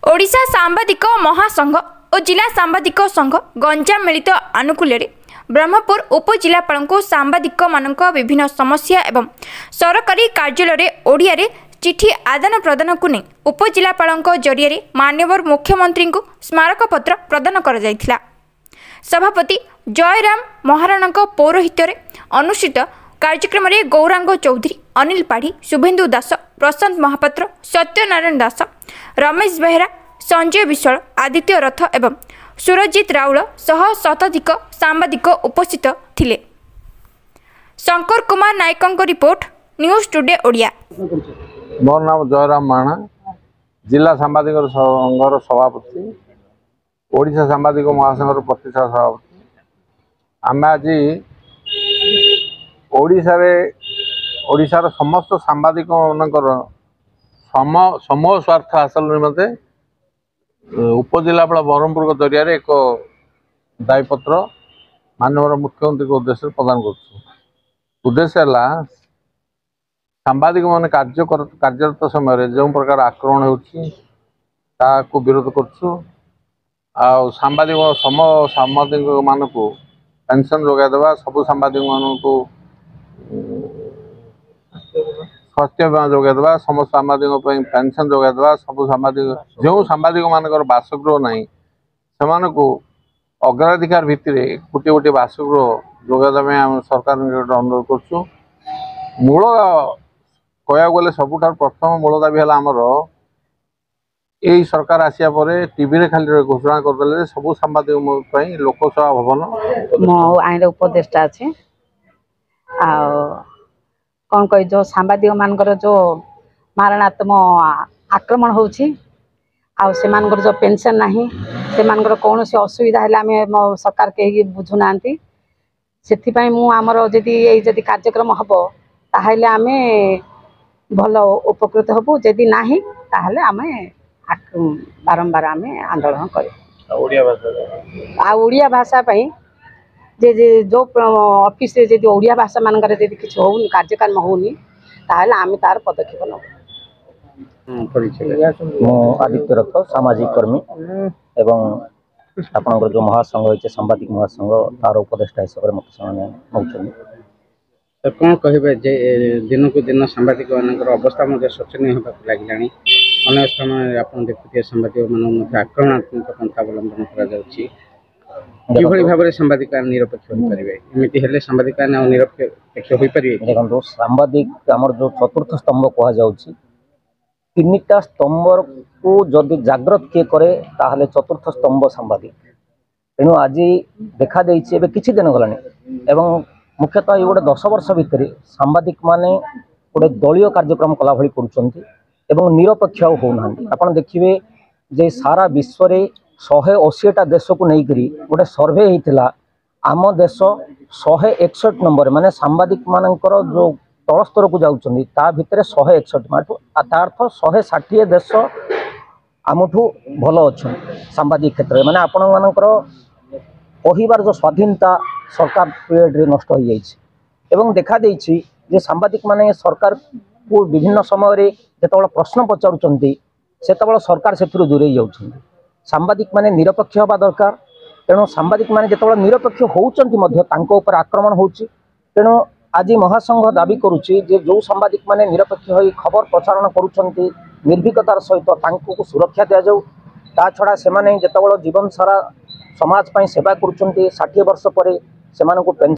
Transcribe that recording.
ओडिशा सांबादिक महासंघ और जिला सांबादिक संघ गंजाम मिलित आनुकूल्य ब्रह्मपुर उपजिलापाल को सांबादिक मानक विभिन्न समस्या एवं सरकारी कार्यालय ओडिया रे चिठी आदान प्रदान को नहीं उपजिलापाल जरिए माननीय मुख्यमंत्री को स्मारक पत्र प्रदान कर जायथिला। सभापति जयराम महाराणा पौरोहित्य अनुष्ठित कार्यक्रम में गौरांग चौधरी, अनिल पाढ़ी, शुभेन्दु दास, प्रशांत महापात्र, सत्यनारायण दास, रमेश बेहरा, संजय विश्वाल, आदित्य रथ एवं सुरजित राउल सह शताधिक सांबादिक उपस्थित थिले। Shankar Kumar Nayak report, news today Odia. मोर नाम जयराम महाराणा, जिला सांबादिक संघर सभापति, ओडिशा सांबादिक महासंघर प्रतिष्ठा सभापति। आम आज ओडिशार समस्त सांबादिक मानकर समूह स्वार्थ हासिल निमंते उपजिलापाल ब्रह्मपुर जरिया एक दायपत्र माननीय मुख्यमंत्री के उद्देश्य प्रदान कर उद्देश्य है सांबादिक मान कार्यरत समय जो प्रकार आक्रमण हो विरोध कर सांबादिक मानक पेंशन जोगाईदेवा, सबू सांबादिक मानक स्वास्थ्य बीमा जोगाईदेवा, समस्त सांबादिक पेंशन जोगाईदेवा, सबू सांबादिक जो सांबादिक मानकर बासगृह ना से अग्राधिकार भित्ति गोटे गोटे बासगृह जोगाईदेवा आम सरकार अनुरोध कर मूल कह गले सबुठ प्रथम मूल दाबी है आमर यही सरकार आसिया पर टीवी रे खाली घोषणा करदे सबू सांबादिक लोकसभा भवन मो आईन उपदेष्टा अच्छे कौन कह जो सांबादिक मानकर जो मारणात्मक आक्रमण होची जो पेंशन नाही से कौन से असुविधा है सरकार कहीं बुझुना से आमर जदि कार्यक्रम हम ताहले आमे भल उपकृत हबु, जदि नाही ताहले आमे बारंबार आमे आंदोलन कर ओडिया भाषा जे जो ऑफिस रे जदि ओडिया भाषा मानकर जदि किछ हो कार्यक्रम होनी ताहले आमे तार पदक्षेप मो आदित्य रथ सामाजिक कर्मी एवं आपनकर जो महासंघ होइछे सांबादिक महासंघ तार उपदेष्टा हिसाब रे मत समान होउछन। तो कौन कहे जे दिन को दिन सांबादिक मानकर अवस्था शोचनीय होगा लगे अनेक समय आप देखुए सांबादिक मान आक्रमणात्मक पंथा अवलंबन कर भाव में सांबादिक निरपेक्ष हो पारे एमती हेल्ले सांबादिक निरपेक्ष हो पारे। देखो सांबादिक आमर जो चतुर्थ स्तंभ कह जाउछि तीनटा स्तंभ को जदि जागृत किए करे ताहले चतुर्थ स्तंभ सांबादिक। तेणु आज देखा देइछि एबे किछि दिन गलानी एवं मुख्यतः ये गोटे 10 वर्ष भितर सांबादिक माने गोटे दलीय कार्यक्रम कला भली करुचंती एवं निरपेक्ष होना। आपन देखिए जे सारा विश्व रे 180टा देश को लेकर गोटे सर्वे होता आम देश 161 नंबर माने सांबादिक मानकर जो तल स्तर को जाउचंदी ता भितर 161 माठू तार्थ 160 देश आमठू भल अच्छा सांबादिक क्षेत्र माने आपण मानकर कहबार जो स्वाधीनता सरकार पीरियड रे नष्ट हो जाइए एवं देखा देइछि जे सांबादिक माने सरकार को विभिन्न समय रे जेतबेला प्रश्न पचारुचंती सेतबेला सरकार सेथुरु दूरे जाउछंती। सांबादिक माने निरपेक्ष होबा दरकार। तेणु सांबादिक माने जेतबेला निरपेक्ष होउचंती मध्य तांको ऊपर आक्रमण होउची। तेणु आज महासंघ दाबी करुची जे जो सांबादिक माने निरपेक्ष होई खबर प्रसारण करुचंती निर्भीकतार सहित तांको सुरक्षा दिया जाऊ। ता छड़ा से माने जेतबेला जीवन सारा समाज पई सेवा करुचंती 60 वर्ष पर से